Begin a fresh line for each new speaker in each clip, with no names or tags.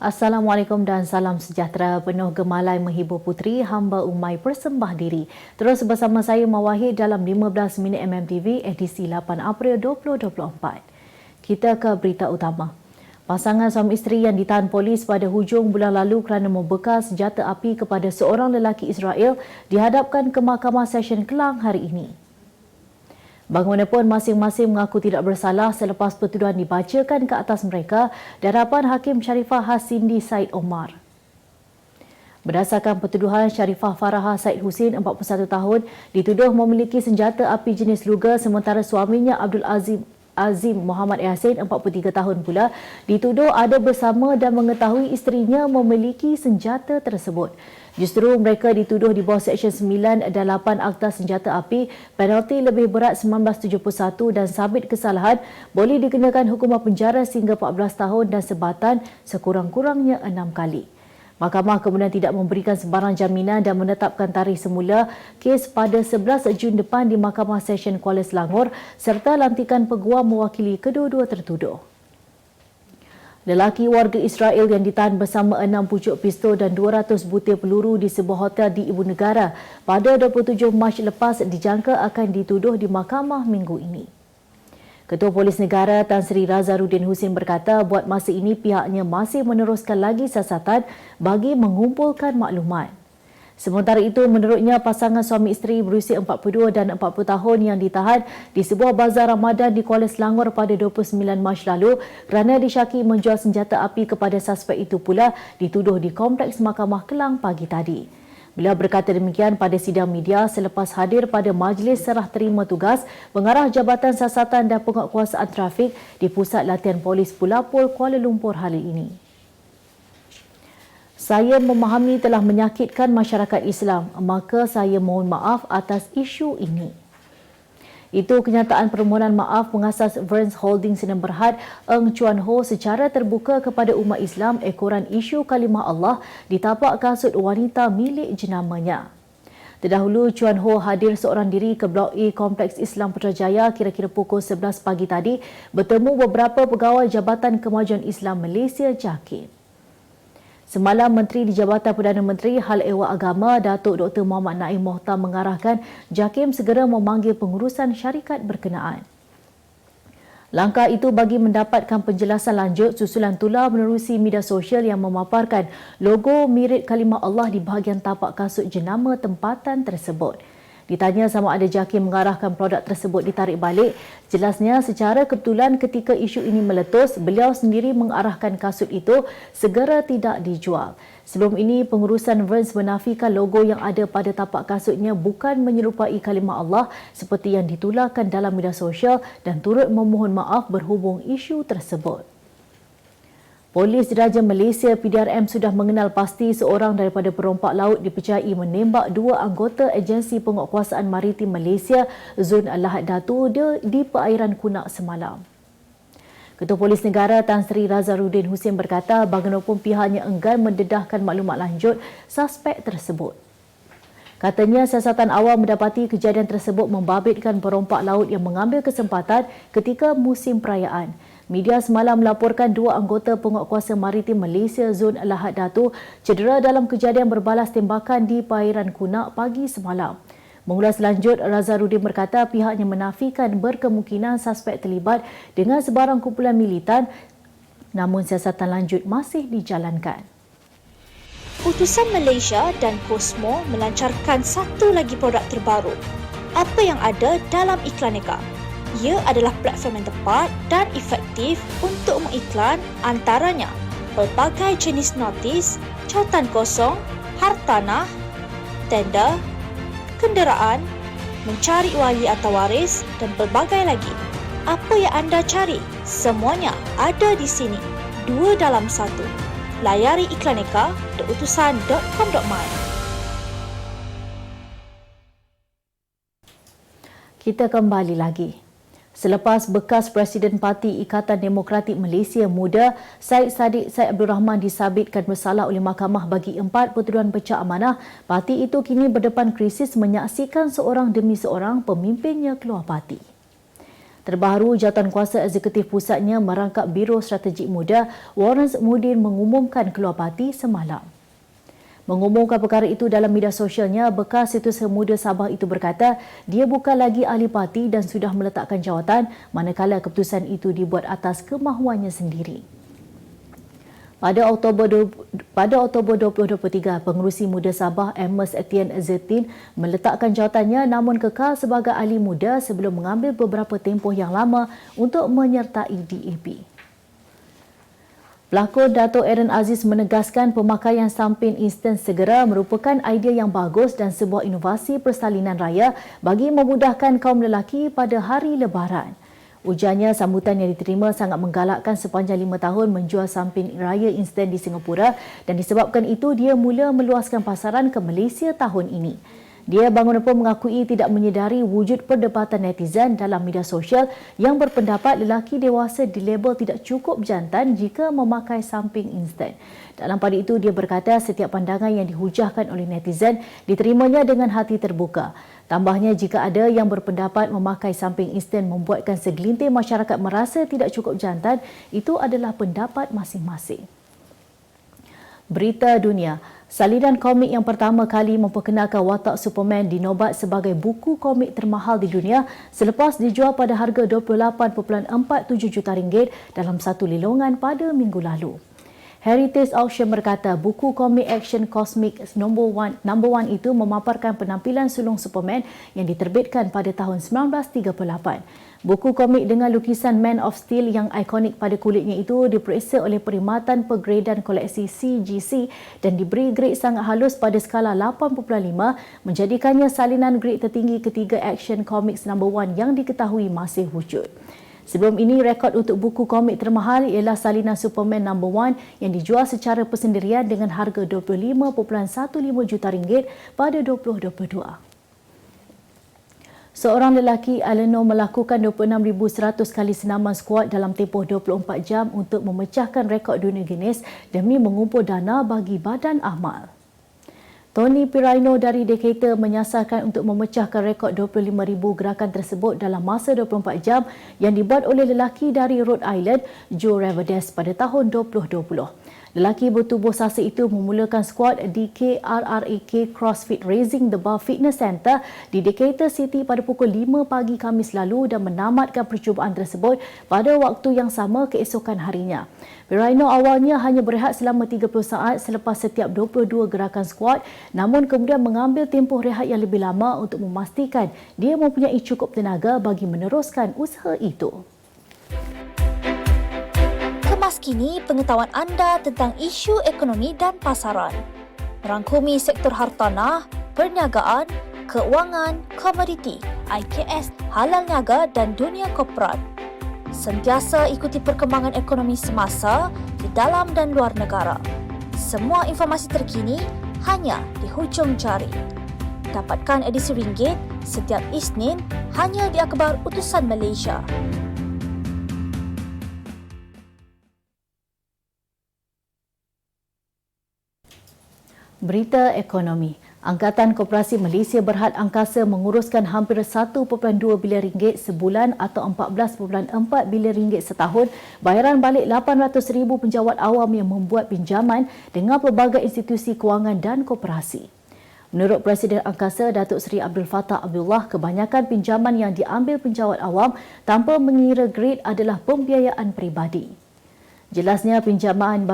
Assalamualaikum dan salam sejahtera. Penuh gemalai menghibur puteri hamba Umay persembah diri. Terus bersama saya Mawahid dalam 15 minit MMTV edisi 8 April 2024. Kita ke berita utama. Pasangan suami isteri yang ditahan polis pada hujung bulan lalu kerana membekal senjata api kepada seorang lelaki Israel dihadapkan ke Mahkamah Session Kelang hari ini. Bagaimanapun masing-masing mengaku tidak bersalah selepas pertuduhan dibacakan ke atas mereka di hadapan Hakim Sharifah Hasindi Said Omar. Berdasarkan pertuduhan, Sharifah Farahah Said Husin, 41 tahun, dituduh memiliki senjata api jenis Luger sementara suaminya Abdul Azim Muhammad Yassin, 43 tahun pula, dituduh ada bersama dan mengetahui isterinya memiliki senjata tersebut. Justru mereka dituduh di bawah Seksyen 9 dan 8 Akta Senjata Api, penalti lebih berat 1971 dan sabit kesalahan boleh dikenakan hukuman penjara sehingga 14 tahun dan sebatan sekurang-kurangnya 6 kali. Mahkamah kemudian tidak memberikan sebarang jaminan dan menetapkan tarikh semula kes pada 11 Jun depan di Mahkamah Session Kuala Selangor serta lantikan peguam mewakili kedua-dua tertuduh. Lelaki warga Israel yang ditahan bersama 6 pucuk pistol dan 200 butir peluru di sebuah hotel di Ibu Negara pada 27 Mac lepas dijangka akan dituduh di mahkamah minggu ini. Ketua Polis Negara Tan Sri Razaruddin Husin berkata buat masa ini pihaknya masih meneruskan lagi siasatan bagi mengumpulkan maklumat. Sementara itu, menurutnya pasangan suami isteri berusia 42 dan 40 tahun yang ditahan di sebuah bazar Ramadan di Kuala Selangor pada 29 Mac lalu kerana disyaki menjual senjata api kepada suspek itu pula dituduh di Kompleks Mahkamah Kelang pagi tadi. Beliau berkata demikian pada sidang media selepas hadir pada majlis serah terima tugas pengarah Jabatan Siasatan dan Penguatkuasaan Trafik di Pusat Latihan Polis Pulapul Kuala Lumpur hari ini. Saya memahami telah menyakitkan masyarakat Islam, maka saya mohon maaf atas isu ini. Itu kenyataan permohonan maaf pengasas Verns Holding Sdn Bhd Eng Chuan Ho secara terbuka kepada umat Islam ekoran isu kalimah Allah di tapak kasut wanita milik jenamanya. Terdahulu, Chuan Ho hadir seorang diri ke Blok A Kompleks Islam Putrajaya kira-kira pukul 11 pagi tadi bertemu beberapa pegawai Jabatan Kemajuan Islam Malaysia JAKIM. Semalam, Menteri di Jabatan Perdana Menteri Hal Ehwal Agama Datuk Dr. Muhammad Naim Mohtar mengarahkan JAKIM segera memanggil pengurusan syarikat berkenaan. Langkah itu bagi mendapatkan penjelasan lanjut susulan tular menerusi media sosial yang memaparkan logo mirip kalimah Allah di bahagian tapak kasut jenama tempatan tersebut. Ditanya sama ada JAKIM mengarahkan produk tersebut ditarik balik, jelasnya secara kebetulan ketika isu ini meletus, beliau sendiri mengarahkan kasut itu segera tidak dijual. Sebelum ini, pengurusan Verns menafikan logo yang ada pada tapak kasutnya bukan menyerupai kalimah Allah seperti yang ditularkan dalam media sosial dan turut memohon maaf berhubung isu tersebut. Polis Diraja Malaysia PDRM sudah mengenal pasti seorang daripada perompak laut dipercayai menembak 2 anggota Agensi Penguatkuasaan Maritim Malaysia Zon Lahad Datu di perairan Kunak semalam. Ketua Polis Negara Tan Sri Razaruddin Husin berkata bagaimanapun pihaknya enggan mendedahkan maklumat lanjut suspek tersebut. Katanya siasatan awal mendapati kejadian tersebut membabitkan perompak laut yang mengambil kesempatan ketika musim perayaan. Media semalam melaporkan 2 anggota Penguatkuasa Maritim Malaysia Zon Lahad Datu cedera dalam kejadian berbalas tembakan di perairan Kunak pagi semalam. Mengulas lanjut, Razaruddin berkata pihaknya menafikan berkemungkinan suspek terlibat dengan sebarang kumpulan militan, namun siasatan lanjut masih dijalankan.
Utusan Malaysia dan Cosmo melancarkan satu lagi produk terbaru. Apa yang ada dalam Iklaneka? Ia adalah platform yang tepat dan efektif untuk mengiklan antaranya pelbagai jenis notis, cautan kosong, hartanah, tender, kenderaan, mencari wali atau waris dan pelbagai lagi. Apa yang anda cari? Semuanya ada di sini. 2 dalam 1. Layari iklaneka.utusan.com.my.
Kita kembali lagi. Selepas bekas Presiden Parti Ikatan Demokratik Malaysia Muda, Syed Saddiq Syed Abdul Rahman disabitkan bersalah oleh Mahkamah bagi 4 pertuduhan pecah amanah, parti itu kini berdepan krisis menyaksikan seorang demi seorang pemimpinnya keluar parti. Terbaru, Jawatankuasa Eksekutif Pusatnya merangkap Biro Strategik Muda, Warren Mudin mengumumkan keluar parti semalam. Mengumumkan perkara itu dalam media sosialnya, bekas Setiausaha Muda Sabah itu berkata dia bukan lagi ahli parti dan sudah meletakkan jawatan manakala keputusan itu dibuat atas kemahuannya sendiri. Pada Oktober 2023, Pengerusi Muda Sabah Amos Etienne Zetin meletakkan jawatannya namun kekal sebagai ahli muda sebelum mengambil beberapa tempoh yang lama untuk menyertai DAP. Pelakon Dato' Aaron Aziz menegaskan pemakaian samping instan segera merupakan idea yang bagus dan sebuah inovasi persalinan raya bagi memudahkan kaum lelaki pada hari Lebaran. Ujarnya sambutan yang diterima sangat menggalakkan sepanjang 5 tahun menjual samping raya instan di Singapura dan disebabkan itu dia mula meluaskan pasaran ke Malaysia tahun ini. Dia bagaimanapun mengakui tidak menyedari wujud perdebatan netizen dalam media sosial yang berpendapat lelaki dewasa dilabel tidak cukup jantan jika memakai samping instan. Dalam pada itu, dia berkata setiap pandangan yang dihujahkan oleh netizen diterimanya dengan hati terbuka. Tambahnya, jika ada yang berpendapat memakai samping instan membuatkan segelintir masyarakat merasa tidak cukup jantan, itu adalah pendapat masing-masing. Berita dunia. Salinan komik yang pertama kali memperkenalkan watak Superman dinobat sebagai buku komik termahal di dunia selepas dijual pada harga RM28.47 juta dalam satu lelongan pada minggu lalu. Heritage Auction berkata buku komik action kosmik number one itu memaparkan penampilan sulung Superman yang diterbitkan pada tahun 1938. Buku komik dengan lukisan Man of Steel yang ikonik pada kulitnya itu diperiksa oleh Perkhidmatan Pergradean Koleksi CGC dan diberi grade sangat halus pada skala 8.5 menjadikannya salinan grade tertinggi ketiga action comics number one yang diketahui masih wujud. Sebelum ini, rekod untuk buku komik termahal ialah salinan Superman number one yang dijual secara persendirian dengan harga RM25.15 juta pada 2022. Seorang lelaki, Eleanor, melakukan 26,100 kali senaman skuad dalam tempoh 24 jam untuk memecahkan rekod dunia Guinness demi mengumpul dana bagi badan amal. Tony Pirino dari Decatur menyasarkan untuk memecahkan rekod 25,000 gerakan tersebut dalam masa 24 jam yang dibuat oleh lelaki dari Rhode Island, Joe Ravades pada tahun 2020. Lelaki bertubuh sasa itu memulakan skuad di KRRAK CrossFit Raising the Bar Fitness Centre di Decatur City pada pukul 5 pagi Khamis lalu dan menamatkan percubaan tersebut pada waktu yang sama keesokan harinya. Pirino awalnya hanya berehat selama 30 saat selepas setiap 22 gerakan skuad, namun kemudian mengambil tempoh rehat yang lebih lama untuk memastikan dia mempunyai cukup tenaga bagi meneruskan usaha itu.
Kemas kini pengetahuan anda tentang isu ekonomi dan pasaran. Merangkumi sektor hartanah, perniagaan, keuangan, komoditi, IKS, halal niaga dan dunia korporat. Sentiasa ikuti perkembangan ekonomi semasa di dalam dan luar negara. Semua informasi terkini hanya di hujung jari. Dapatkan edisi ringgit setiap Isnin hanya di Akhbar Utusan Malaysia.
Berita ekonomi. Angkatan Koperasi Malaysia Berhad Angkasa menguruskan hampir 1.2 bilion ringgit sebulan atau 14.4 bilion ringgit setahun bayaran balik 800,000 penjawat awam yang membuat pinjaman dengan pelbagai institusi kewangan dan koperasi. Menurut Presiden Angkasa Datuk Seri Abdul Fattah Abdullah, kebanyakan pinjaman yang diambil penjawat awam tanpa mengira grade adalah pembiayaan peribadi. Jelasnya pinjaman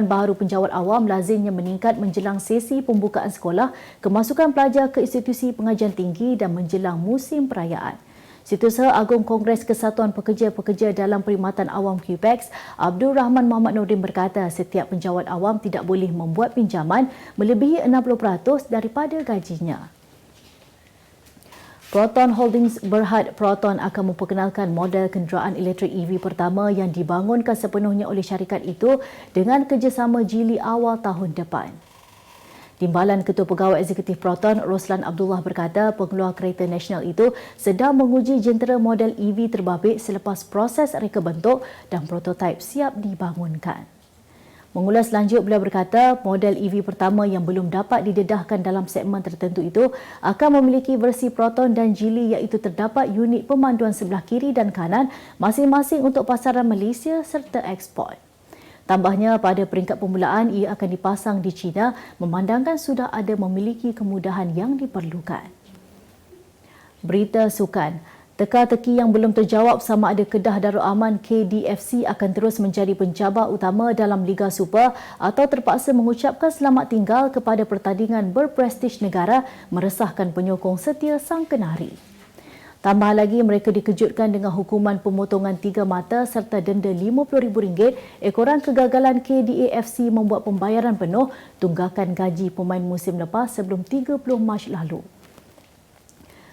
baru penjawat awam lazimnya meningkat menjelang sesi pembukaan sekolah, kemasukan pelajar ke institusi pengajian tinggi dan menjelang musim perayaan. Setiausaha Agung Kongres Kesatuan Pekerja-Pekerja dalam Perkhidmatan Awam QPEX, Abdul Rahman Muhammad Nordin berkata setiap penjawat awam tidak boleh membuat pinjaman melebihi 60% daripada gajinya. Proton Holdings Berhad Proton akan memperkenalkan model kenderaan elektrik EV pertama yang dibangunkan sepenuhnya oleh syarikat itu dengan kerjasama Geely awal tahun depan. Timbalan Ketua Pegawai Eksekutif Proton, Roslan Abdullah berkata pengeluar kereta nasional itu sedang menguji jentera model EV terbabit selepas proses reka bentuk dan prototip siap dibangunkan. Mengulas lanjut, beliau berkata model EV pertama yang belum dapat didedahkan dalam segmen tertentu itu akan memiliki versi Proton dan Geely iaitu terdapat unit pemanduan sebelah kiri dan kanan masing-masing untuk pasaran Malaysia serta ekspor. Tambahnya, pada peringkat permulaan ia akan dipasang di China memandangkan sudah ada memiliki kemudahan yang diperlukan. Berita sukan. Teka-teki yang belum terjawab sama ada Kedah Darul Aman KDFC akan terus menjadi pencabar utama dalam Liga Super atau terpaksa mengucapkan selamat tinggal kepada pertandingan berprestij negara meresahkan penyokong setia sang kenari. Tambah lagi, mereka dikejutkan dengan hukuman pemotongan 3 mata serta denda RM50,000 ekoran kegagalan KDAFC membuat pembayaran penuh tunggakan gaji pemain musim lepas sebelum 30 Mac lalu.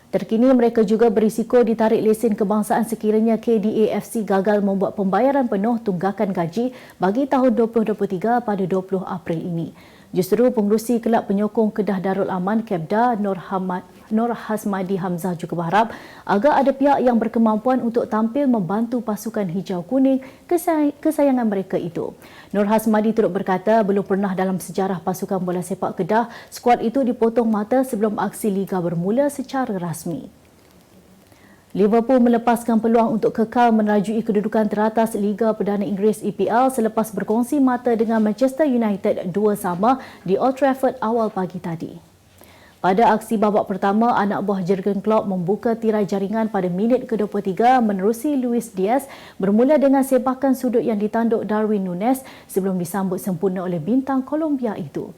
Terkini, mereka juga berisiko ditarik lesen kebangsaan sekiranya KDAFC gagal membuat pembayaran penuh tunggakan gaji bagi tahun 2023 pada 20 April ini. Justru pengerusi kelab penyokong Kedah Darul Aman Kebda Nur Hasmadi Hamzah juga berharap agar ada pihak yang berkemampuan untuk tampil membantu pasukan hijau kuning kesayangan mereka itu. Nur Hasmadi turut berkata belum pernah dalam sejarah pasukan bola sepak Kedah skuad itu dipotong mata sebelum aksi liga bermula secara rasmi. Liverpool melepaskan peluang untuk kekal menerajui kedudukan teratas Liga Perdana Inggeris EPL selepas berkongsi mata dengan Manchester United 2-2 di Old Trafford awal pagi tadi. Pada aksi babak pertama, anak buah Jurgen Klopp membuka tirai jaringan pada minit ke-23 menerusi Luis Diaz bermula dengan sepakan sudut yang ditanduk Darwin Núñez sebelum disambut sempurna oleh bintang Colombia itu.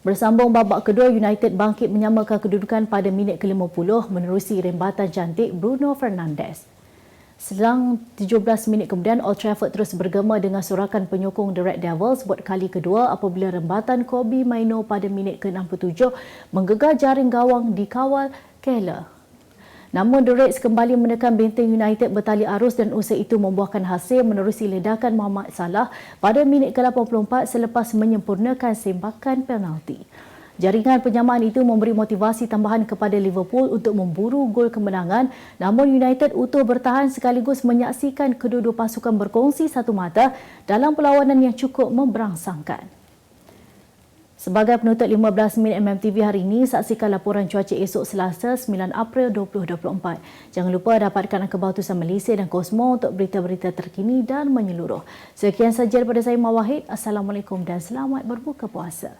Bersambung babak kedua, United bangkit menyamakan kedudukan pada minit ke-50 menerusi rembatan cantik Bruno Fernandes. Selang 17 minit kemudian, Old Trafford terus bergema dengan sorakan penyokong The Red Devils buat kali kedua apabila rembatan Kobbie Mainoo pada minit ke-67 menggegar jaring gawang dikawal Keller. Namun The Reds kembali menekan benteng United bertali arus dan usaha itu membuahkan hasil menerusi ledakan Mohamed Salah pada minit ke-84 selepas menyempurnakan sempakan penalti. Jaringan penyamaan itu memberi motivasi tambahan kepada Liverpool untuk memburu gol kemenangan, namun United utuh bertahan sekaligus menyaksikan kedua-dua pasukan berkongsi satu mata dalam perlawanan yang cukup memberangsangkan. Sebagai penutup 15 minit MMTV hari ini, saksikan laporan cuaca esok Selasa 9 April 2024. Jangan lupa dapatkan akhbar Utusan Malaysia dan Kosmo untuk berita-berita terkini dan menyeluruh. Sekian sahaja daripada saya, Mawahid. Assalamualaikum dan selamat berbuka puasa.